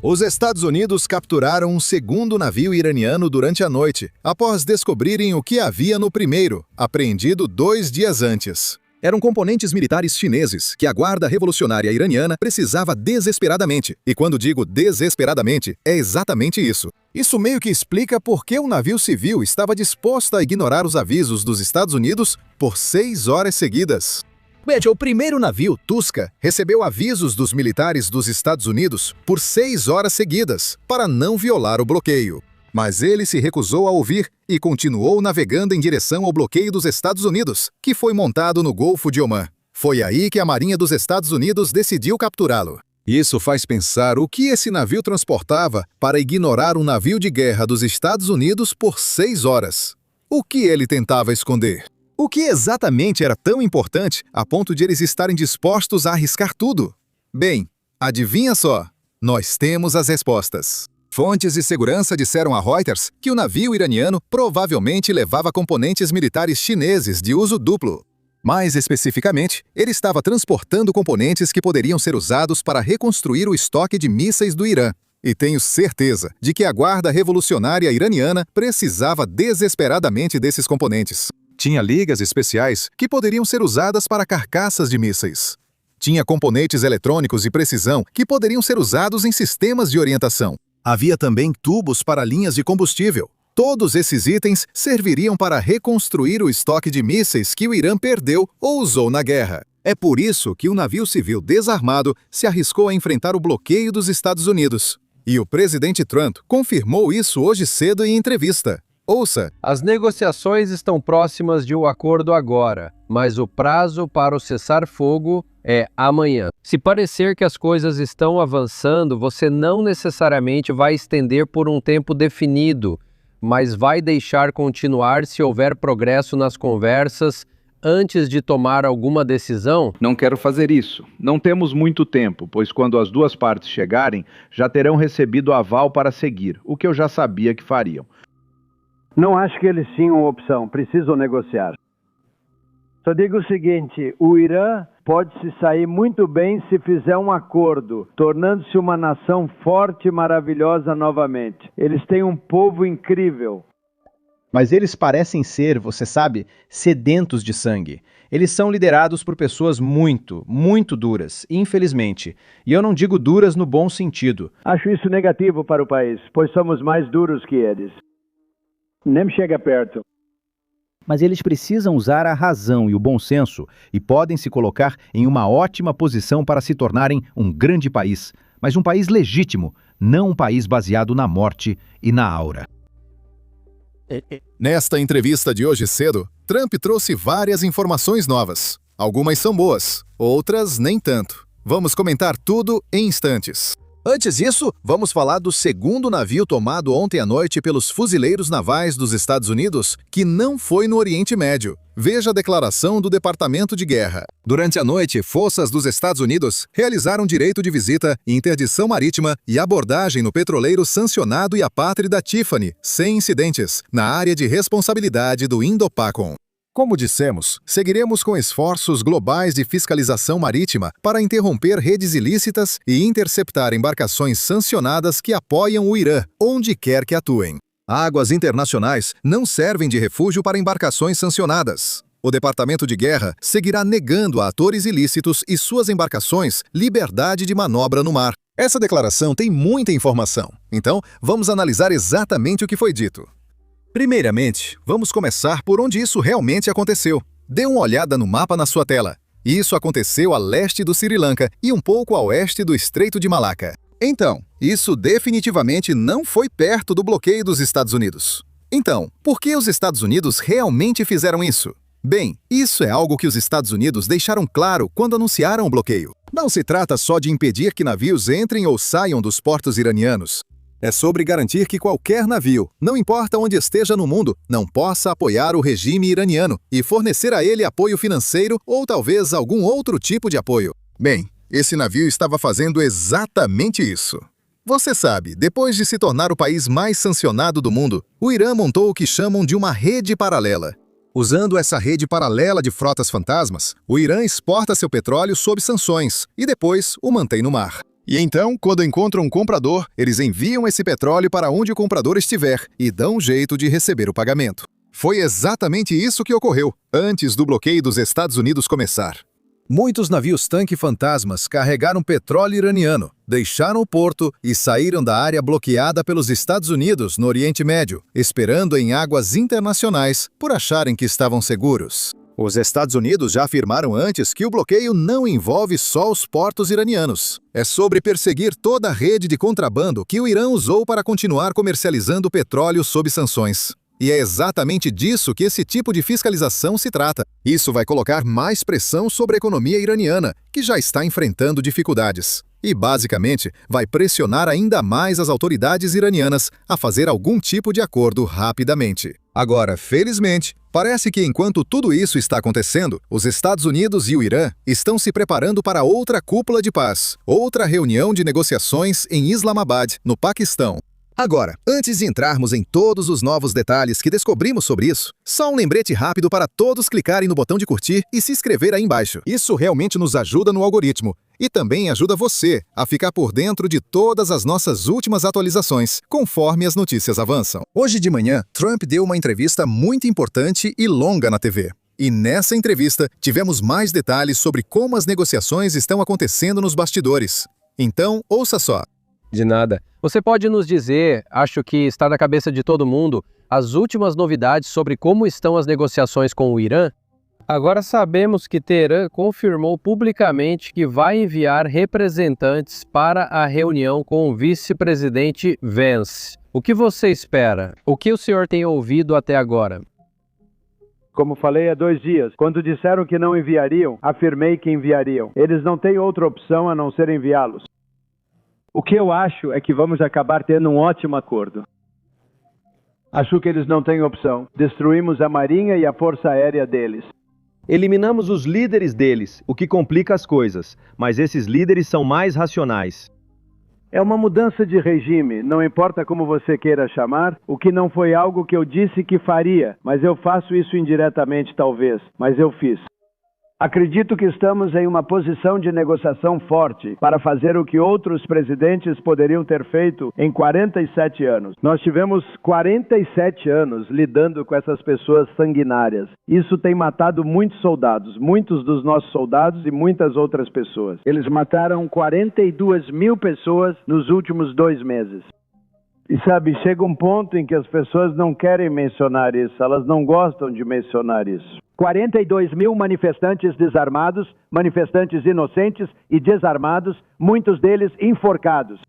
Os Estados Unidos capturaram um segundo navio iraniano durante a noite, após descobrirem o que havia no primeiro, apreendido 2 dias antes. Eram componentes militares chineses que a Guarda Revolucionária Iraniana precisava desesperadamente. E quando digo desesperadamente, é exatamente isso. Isso meio que explica por que o navio civil estava disposto a ignorar os avisos dos Estados Unidos por 6 horas seguidas. Veja, o primeiro navio, Tuska, recebeu avisos dos militares dos Estados Unidos por 6 horas seguidas, para não violar o bloqueio. Mas ele se recusou a ouvir e continuou navegando em direção ao bloqueio dos Estados Unidos, que foi montado no Golfo de Omã. Foi aí que a Marinha dos Estados Unidos decidiu capturá-lo. Isso faz pensar o que esse navio transportava para ignorar um navio de guerra dos Estados Unidos por 6 horas. O que ele tentava esconder? O que exatamente era tão importante a ponto de eles estarem dispostos a arriscar tudo? Bem, adivinha só, nós temos as respostas. Fontes de segurança disseram a Reuters que o navio iraniano provavelmente levava componentes militares chineses de uso duplo. Mais especificamente, ele estava transportando componentes que poderiam ser usados para reconstruir o estoque de mísseis do Irã. E tenho certeza de que a Guarda Revolucionária Iraniana precisava desesperadamente desses componentes. Tinha ligas especiais que poderiam ser usadas para carcaças de mísseis. Tinha componentes eletrônicos de precisão que poderiam ser usados em sistemas de orientação. Havia também tubos para linhas de combustível. Todos esses itens serviriam para reconstruir o estoque de mísseis que o Irã perdeu ou usou na guerra. É por isso que o navio civil desarmado se arriscou a enfrentar o bloqueio dos Estados Unidos. E o presidente Trump confirmou isso hoje cedo em entrevista. Ouça. As negociações estão próximas de um acordo agora, mas o prazo para o cessar-fogo é amanhã. Se parecer que as coisas estão avançando, você não necessariamente vai estender por um tempo definido, mas vai deixar continuar se houver progresso nas conversas antes de tomar alguma decisão? Não quero fazer isso. Não temos muito tempo, pois quando as duas partes chegarem, já terão recebido aval para seguir, o que eu já sabia que fariam. Não acho que eles tinham opção, precisam negociar. Só digo o seguinte, o Irã pode se sair muito bem se fizer um acordo, tornando-se uma nação forte e maravilhosa novamente. Eles têm um povo incrível. Mas eles parecem ser, você sabe, sedentos de sangue. Eles são liderados por pessoas muito duras, infelizmente. E eu não digo duras no bom sentido. Acho isso negativo para o país, pois somos mais duros que eles. Nem chega perto. Mas eles precisam usar a razão e o bom senso e podem se colocar em uma ótima posição para se tornarem um grande país, mas um país legítimo, não um país baseado na morte e na aura. Nesta entrevista de hoje cedo, Trump trouxe várias informações novas. Algumas são boas, outras nem tanto. Vamos comentar tudo em instantes. Antes disso, vamos falar do segundo navio tomado ontem à noite pelos fuzileiros navais dos Estados Unidos, que não foi no Oriente Médio. Veja a declaração do Departamento de Guerra. Durante a noite, forças dos Estados Unidos realizaram direito de visita, interdição marítima e abordagem no petroleiro sancionado e apátrida Tiffany, sem incidentes, na área de responsabilidade do Indo-PACOM. Como dissemos, seguiremos com esforços globais de fiscalização marítima para interromper redes ilícitas e interceptar embarcações sancionadas que apoiam o Irã, onde quer que atuem. Águas internacionais não servem de refúgio para embarcações sancionadas. O Departamento de Guerra seguirá negando a atores ilícitos e suas embarcações liberdade de manobra no mar. Essa declaração tem muita informação, então vamos analisar exatamente o que foi dito. Primeiramente, vamos começar por onde isso realmente aconteceu. Dê uma olhada no mapa na sua tela. Isso aconteceu a leste do Sri Lanka e um pouco a oeste do Estreito de Malaca. Então, isso definitivamente não foi perto do bloqueio dos Estados Unidos. Então, por que os Estados Unidos realmente fizeram isso? Bem, isso é algo que os Estados Unidos deixaram claro quando anunciaram o bloqueio. Não se trata só de impedir que navios entrem ou saiam dos portos iranianos. É sobre garantir que qualquer navio, não importa onde esteja no mundo, não possa apoiar o regime iraniano e fornecer a ele apoio financeiro ou talvez algum outro tipo de apoio. Bem, esse navio estava fazendo exatamente isso. Você sabe, depois de se tornar o país mais sancionado do mundo, o Irã montou o que chamam de uma rede paralela. Usando essa rede paralela de frotas fantasmas, o Irã exporta seu petróleo sob sanções e depois o mantém no mar. E então, quando encontram um comprador, eles enviam esse petróleo para onde o comprador estiver e dão um jeito de receber o pagamento. Foi exatamente isso que ocorreu antes do bloqueio dos Estados Unidos começar. Muitos navios-tanque fantasmas carregaram petróleo iraniano, deixaram o porto e saíram da área bloqueada pelos Estados Unidos no Oriente Médio, esperando em águas internacionais por acharem que estavam seguros. Os Estados Unidos já afirmaram antes que o bloqueio não envolve só os portos iranianos. É sobre perseguir toda a rede de contrabando que o Irã usou para continuar comercializando petróleo sob sanções. E é exatamente disso que esse tipo de fiscalização se trata. Isso vai colocar mais pressão sobre a economia iraniana, que já está enfrentando dificuldades. E, basicamente, vai pressionar ainda mais as autoridades iranianas a fazer algum tipo de acordo rapidamente. Agora, felizmente, parece que enquanto tudo isso está acontecendo, os Estados Unidos e o Irã estão se preparando para outra cúpula de paz, outra reunião de negociações em Islamabad, no Paquistão. Agora, antes de entrarmos em todos os novos detalhes que descobrimos sobre isso, só um lembrete rápido para todos clicarem no botão de curtir e se inscrever aí embaixo. Isso realmente nos ajuda no algoritmo e também ajuda você a ficar por dentro de todas as nossas últimas atualizações, conforme as notícias avançam. Hoje de manhã, Trump deu uma entrevista muito importante e longa na TV. E nessa entrevista, tivemos mais detalhes sobre como as negociações estão acontecendo nos bastidores. Então, ouça só. De nada. Você pode nos dizer, acho que está na cabeça de todo mundo, as últimas novidades sobre como estão as negociações com o Irã? Agora sabemos que Teherã confirmou publicamente que vai enviar representantes para a reunião com o vice-presidente Vance. O que você espera? O que o senhor tem ouvido até agora? Como falei há 2 dias, quando disseram que não enviariam, afirmei que enviariam. Eles não têm outra opção a não ser enviá-los. O que eu acho é que vamos acabar tendo um ótimo acordo. Acho que eles não têm opção. Destruímos a marinha e a força aérea deles. Eliminamos os líderes deles, o que complica as coisas, mas esses líderes são mais racionais. É uma mudança de regime, não importa como você queira chamar, o que não foi algo que eu disse que faria, mas eu faço isso indiretamente talvez, mas eu fiz. Acredito que estamos em uma posição de negociação forte para fazer o que outros presidentes poderiam ter feito em 47 anos. Nós tivemos 47 anos lidando com essas pessoas sanguinárias. Isso tem matado muitos soldados, muitos dos nossos soldados e muitas outras pessoas. Eles mataram 42 mil pessoas nos últimos 2 meses. E sabe, chega um ponto em que as pessoas não querem mencionar isso, elas não gostam de mencionar isso. 42 mil manifestantes desarmados, manifestantes inocentes e desarmados, muitos deles enforcados.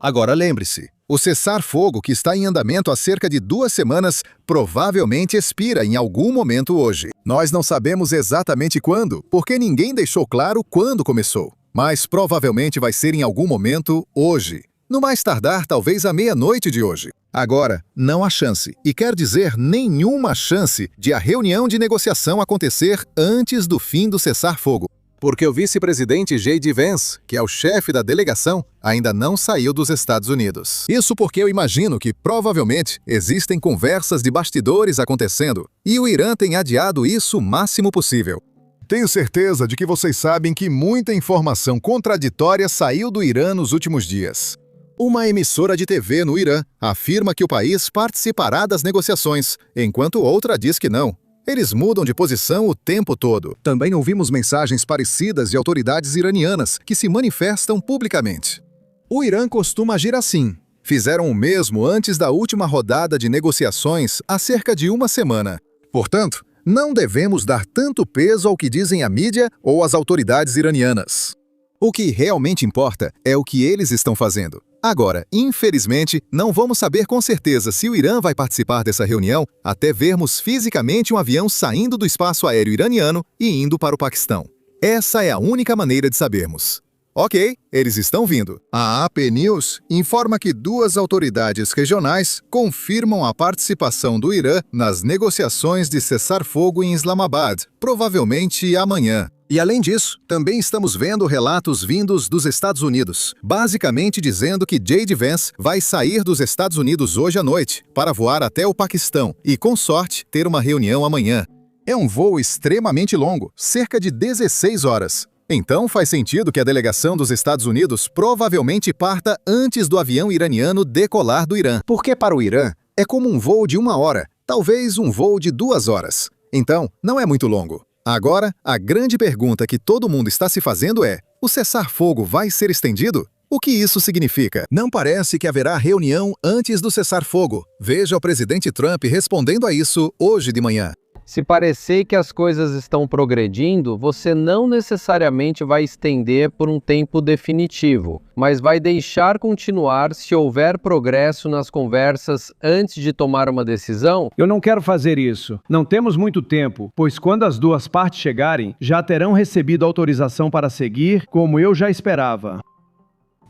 Agora lembre-se, o cessar-fogo que está em andamento há cerca de 2 semanas provavelmente expira em algum momento hoje. Nós não sabemos exatamente quando, porque ninguém deixou claro quando começou. Mas provavelmente vai ser em algum momento hoje. No mais tardar, talvez à meia-noite de hoje. Agora, não há chance, e quer dizer nenhuma chance, de a reunião de negociação acontecer antes do fim do cessar-fogo. Porque o vice-presidente J.D. Vance, que é o chefe da delegação, ainda não saiu dos Estados Unidos. Isso porque eu imagino que, provavelmente, existem conversas de bastidores acontecendo, e o Irã tem adiado isso o máximo possível. Tenho certeza de que vocês sabem que muita informação contraditória saiu do Irã nos últimos dias. Uma emissora de TV no Irã afirma que o país participará das negociações, enquanto outra diz que não. Eles mudam de posição o tempo todo. Também ouvimos mensagens parecidas de autoridades iranianas que se manifestam publicamente. O Irã costuma agir assim. Fizeram o mesmo antes da última rodada de negociações há cerca de 1 semana. Portanto, não devemos dar tanto peso ao que dizem a mídia ou as autoridades iranianas. O que realmente importa é o que eles estão fazendo. Agora, infelizmente, não vamos saber com certeza se o Irã vai participar dessa reunião até vermos fisicamente um avião saindo do espaço aéreo iraniano e indo para o Paquistão. Essa é a única maneira de sabermos. Ok, eles estão vindo. A AP News informa que 2 autoridades regionais confirmam a participação do Irã nas negociações de cessar-fogo em Islamabad, provavelmente amanhã. E além disso, também estamos vendo relatos vindos dos Estados Unidos, basicamente dizendo que J.D. Vance vai sair dos Estados Unidos hoje à noite para voar até o Paquistão e, com sorte, ter uma reunião amanhã. É um voo extremamente longo, cerca de 16 horas. Então faz sentido que a delegação dos Estados Unidos provavelmente parta antes do avião iraniano decolar do Irã. Porque para o Irã é como um voo de 1 hora, talvez um voo de 2 horas. Então, não é muito longo. Agora, a grande pergunta que todo mundo está se fazendo é: o cessar-fogo vai ser estendido? O que isso significa? Não parece que haverá reunião antes do cessar-fogo. Veja o presidente Trump respondendo a isso hoje de manhã. Se parecer que as coisas estão progredindo, você não necessariamente vai estender por um tempo definitivo, mas vai deixar continuar se houver progresso nas conversas antes de tomar uma decisão? Eu não quero fazer isso. Não temos muito tempo, pois quando as duas partes chegarem, já terão recebido autorização para seguir, como eu já esperava.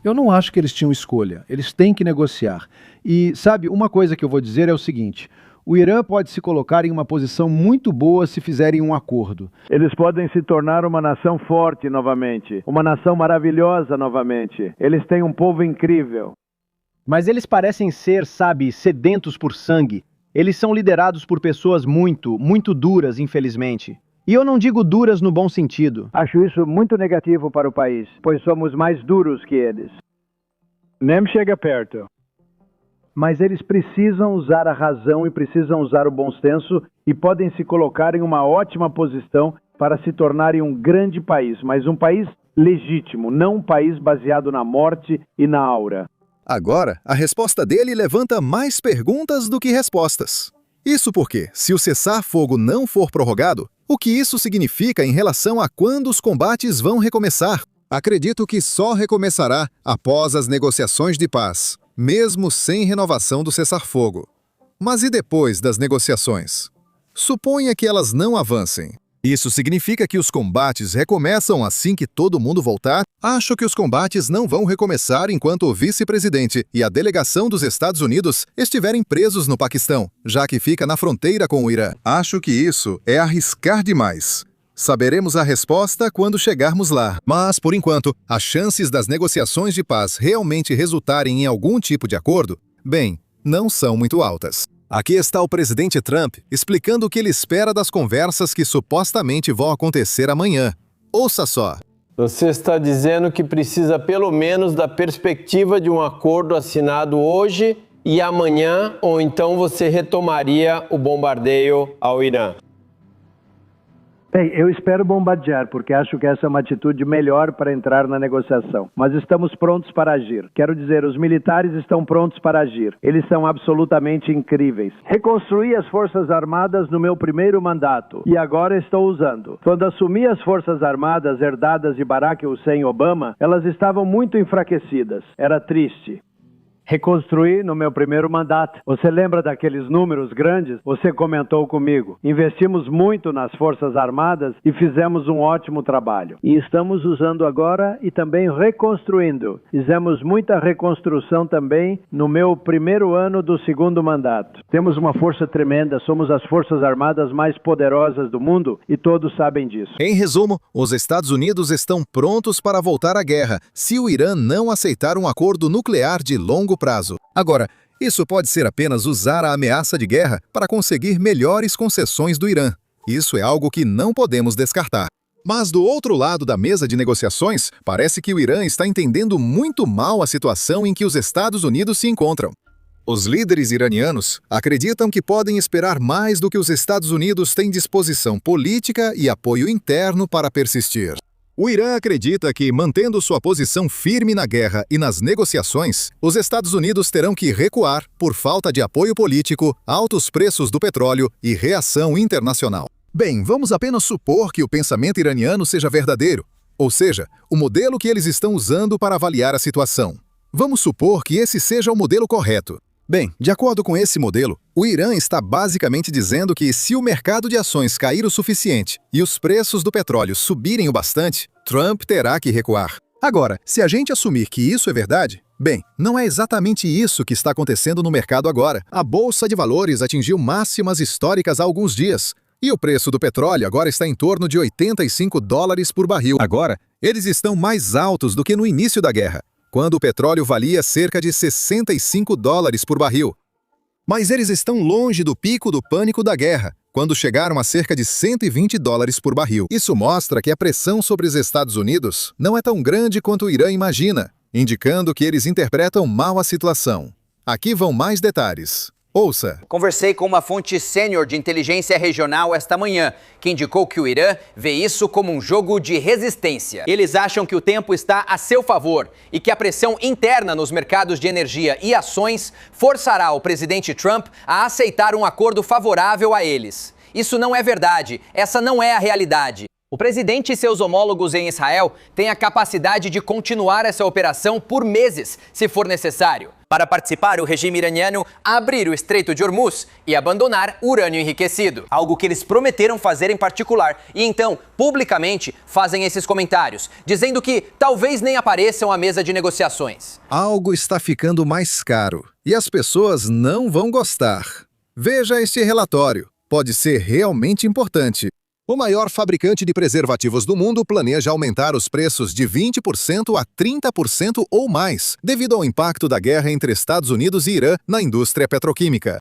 Eu não acho que eles tinham escolha. Eles têm que negociar. E, sabe, uma coisa que eu vou dizer é o seguinte: o Irã pode se colocar em uma posição muito boa se fizerem um acordo. Eles podem se tornar uma nação forte novamente, uma nação maravilhosa novamente. Eles têm um povo incrível. Mas eles parecem ser, sabe, sedentos por sangue. Eles são liderados por pessoas muito duras, infelizmente. E eu não digo duras no bom sentido. Acho isso muito negativo para o país, pois somos mais duros que eles. Nem chega perto. Mas eles precisam usar a razão e precisam usar o bom senso e podem se colocar em uma ótima posição para se tornarem um grande país, mas um país legítimo, não um país baseado na morte e na aura. Agora, a resposta dele levanta mais perguntas do que respostas. Isso porque, se o cessar-fogo não for prorrogado, o que isso significa em relação a quando os combates vão recomeçar? Acredito que só recomeçará após as negociações de paz, mesmo sem renovação do cessar-fogo. Mas e depois das negociações? Suponha que elas não avancem. Isso significa que os combates recomeçam assim que todo mundo voltar? Acho que os combates não vão recomeçar enquanto o vice-presidente e a delegação dos Estados Unidos estiverem presos no Paquistão, já que fica na fronteira com o Irã. Acho que isso é arriscar demais. Saberemos a resposta quando chegarmos lá. Mas, por enquanto, as chances das negociações de paz realmente resultarem em algum tipo de acordo, bem, não são muito altas. Aqui está o presidente Trump explicando o que ele espera das conversas que supostamente vão acontecer amanhã. Ouça só. Você está dizendo que precisa pelo menos da perspectiva de um acordo assinado hoje e amanhã, ou então você retomaria o bombardeio ao Irã? Bem, eu espero bombardear, porque acho que essa é uma atitude melhor para entrar na negociação. Mas estamos prontos para agir. Quero dizer, os militares estão prontos para agir. Eles são absolutamente incríveis. Reconstruí as Forças Armadas no meu primeiro mandato, e agora estou usando. Quando assumi as Forças Armadas herdadas de Barack Hussein Obama, elas estavam muito enfraquecidas. Era triste. Reconstruir no meu primeiro mandato. Você lembra daqueles números grandes? Você comentou comigo. Investimos muito nas Forças Armadas e fizemos um ótimo trabalho. E estamos usando agora e também reconstruindo. Fizemos muita reconstrução também no meu primeiro ano do segundo mandato. Temos uma força tremenda, somos as Forças Armadas mais poderosas do mundo e todos sabem disso. Em resumo, os Estados Unidos estão prontos para voltar à guerra se o Irã não aceitar um acordo nuclear de longo prazo. Agora, isso pode ser apenas usar a ameaça de guerra para conseguir melhores concessões do Irã. Isso é algo que não podemos descartar. Mas do outro lado da mesa de negociações, parece que o Irã está entendendo muito mal a situação em que os Estados Unidos se encontram. Os líderes iranianos acreditam que podem esperar mais do que os Estados Unidos têm disposição política e apoio interno para persistir. O Irã acredita que, mantendo sua posição firme na guerra e nas negociações, os Estados Unidos terão que recuar por falta de apoio político, altos preços do petróleo e reação internacional. Bem, vamos apenas supor que o pensamento iraniano seja verdadeiro, ou seja, o modelo que eles estão usando para avaliar a situação. Vamos supor que esse seja o modelo correto. Bem, de acordo com esse modelo, o Irã está basicamente dizendo que se o mercado de ações cair o suficiente e os preços do petróleo subirem o bastante, Trump terá que recuar. Agora, se a gente assumir que isso é verdade, bem, não é exatamente isso que está acontecendo no mercado agora. A Bolsa de Valores atingiu máximas históricas há alguns dias, e o preço do petróleo agora está em torno de $85 por barril. Agora, eles estão mais altos do que no início da guerra, quando o petróleo valia cerca de $65 por barril. Mas eles estão longe do pico do pânico da guerra, quando chegaram a cerca de $120 por barril. Isso mostra que a pressão sobre os Estados Unidos não é tão grande quanto o Irã imagina, indicando que eles interpretam mal a situação. Aqui vão mais detalhes. Ouça. Conversei com uma fonte sênior de inteligência regional esta manhã, que indicou que o Irã vê isso como um jogo de resistência. Eles acham que o tempo está a seu favor e que a pressão interna nos mercados de energia e ações forçará o presidente Trump a aceitar um acordo favorável a eles. Isso não é verdade, essa não é a realidade. O presidente e seus homólogos em Israel têm a capacidade de continuar essa operação por meses, se for necessário. Para participar, o regime iraniano abrir o Estreito de Hormuz e abandonar o urânio enriquecido, algo que eles prometeram fazer em particular. E então, publicamente, fazem esses comentários, dizendo que talvez nem apareçam à mesa de negociações. Algo está ficando mais caro e as pessoas não vão gostar. Veja este relatório, pode ser realmente importante. O maior fabricante de preservativos do mundo planeja aumentar os preços de 20% a 30% ou mais, devido ao impacto da guerra entre Estados Unidos e Irã na indústria petroquímica.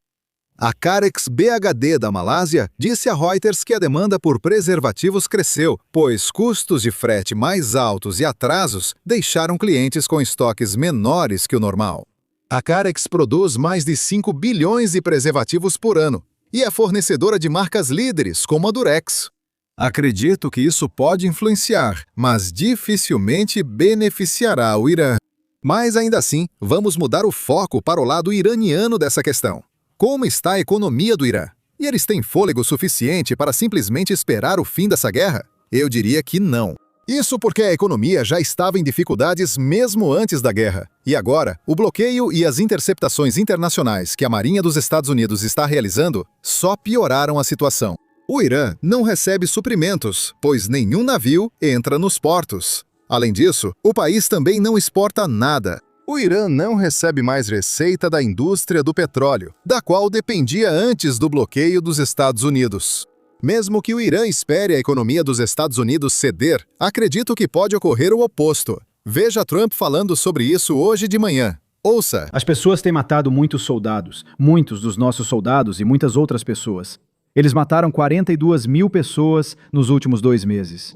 A Carex BHD da Malásia disse a Reuters que a demanda por preservativos cresceu, pois custos de frete mais altos e atrasos deixaram clientes com estoques menores que o normal. A Carex produz mais de 5 bilhões de preservativos por ano e é fornecedora de marcas líderes como a Durex. Acredito que isso pode influenciar, mas dificilmente beneficiará o Irã. Mas ainda assim, vamos mudar o foco para o lado iraniano dessa questão. Como está a economia do Irã? E eles têm fôlego suficiente para simplesmente esperar o fim dessa guerra? Eu diria que não. Isso porque a economia já estava em dificuldades mesmo antes da guerra. E agora, o bloqueio e as interceptações internacionais que a Marinha dos Estados Unidos está realizando só pioraram a situação. O Irã não recebe suprimentos, pois nenhum navio entra nos portos. Além disso, o país também não exporta nada. O Irã não recebe mais receita da indústria do petróleo, da qual dependia antes do bloqueio dos Estados Unidos. Mesmo que o Irã espere a economia dos Estados Unidos ceder, acredito que pode ocorrer o oposto. Veja Trump falando sobre isso hoje de manhã. Ouça. As pessoas têm matado muitos soldados, muitos dos nossos soldados e muitas outras pessoas. Eles mataram 42 mil pessoas nos últimos 2 meses.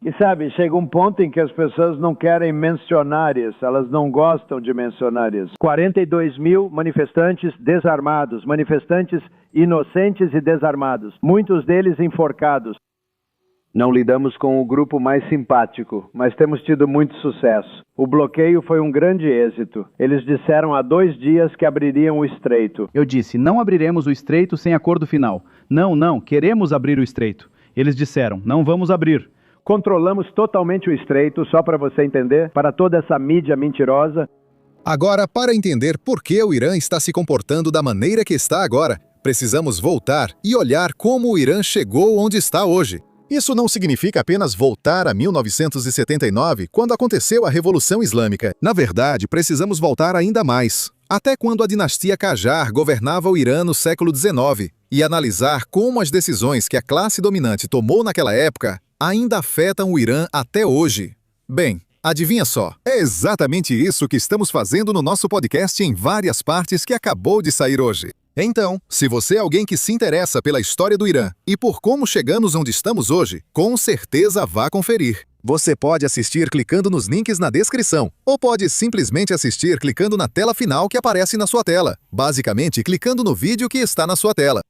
E sabe, chega um ponto em que as pessoas não querem mencionar isso, elas não gostam de mencionar isso. 42 mil manifestantes desarmados, manifestantes inocentes e desarmados, muitos deles enforcados. Não lidamos com o grupo mais simpático, mas temos tido muito sucesso. O bloqueio foi um grande êxito. Eles disseram há 2 dias que abririam o estreito. Eu disse, não abriremos o estreito sem acordo final. Não, queremos abrir o estreito. Eles disseram, não vamos abrir. Controlamos totalmente o estreito, só para você entender, para toda essa mídia mentirosa. Agora, para entender por que o Irã está se comportando da maneira que está agora, precisamos voltar e olhar como o Irã chegou onde está hoje. Isso não significa apenas voltar a 1979, quando aconteceu a Revolução Islâmica. Na verdade, precisamos voltar ainda mais, até quando a dinastia Qajar governava o Irã no século XIX, e analisar como as decisões que a classe dominante tomou naquela época ainda afetam o Irã até hoje. Bem, adivinha só, é exatamente isso que estamos fazendo no nosso podcast em várias partes que acabou de sair hoje. Então, se você é alguém que se interessa pela história do Irã e por como chegamos onde estamos hoje, com certeza vá conferir. Você pode assistir clicando nos links na descrição, ou pode simplesmente assistir clicando na tela final que aparece na sua tela, basicamente clicando no vídeo que está na sua tela.